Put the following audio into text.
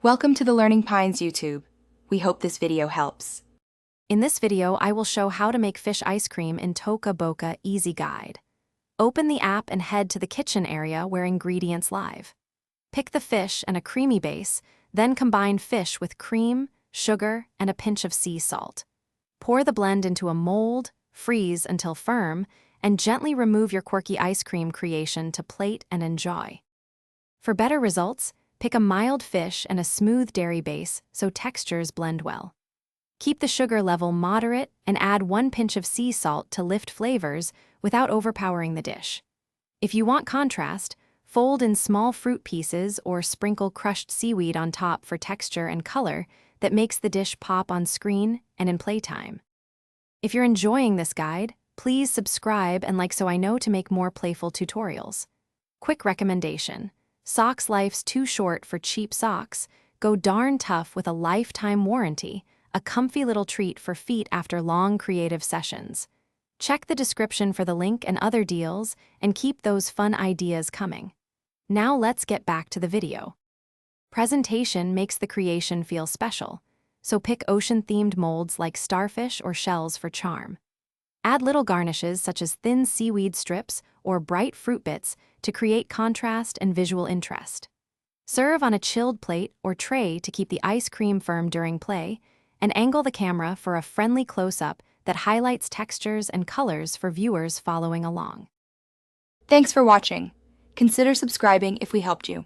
Welcome to the Learning Pines YouTube. We hope this video helps. In this video, I will show how to make fish ice cream in Toca Boca Easy Guide. Open the app and head to the kitchen area where ingredients live. Pick the fish and a creamy base, then combine fish with cream, sugar, and a pinch of sea salt. Pour the blend into a mold, freeze until firm, and gently remove your quirky ice cream creation to plate and enjoy. For better results, pick a mild fish and a smooth dairy base so textures blend well. Keep the sugar level moderate and add 1 pinch of sea salt to lift flavors without overpowering the dish. If you want contrast, fold in small fruit pieces or sprinkle crushed seaweed on top for texture and color that makes the dish pop on screen and in playtime. If you're enjoying this guide, please subscribe and like so I know to make more playful tutorials. Quick recommendation: socks life's too short for cheap socks. Go darn tough with a lifetime warranty, a comfy little treat for feet after long creative sessions. Check the description for the link and other deals, and keep those fun ideas coming. Now let's get back to the video. Presentation makes the creation feel special, so pick ocean-themed molds like starfish or shells for charm. Add little garnishes such as thin seaweed strips or bright fruit bits to create contrast and visual interest. Serve on a chilled plate or tray to keep the ice cream firm during play, and angle the camera for a friendly close-up that highlights textures and colors for viewers following along. Thanks for watching. Consider subscribing if we helped you.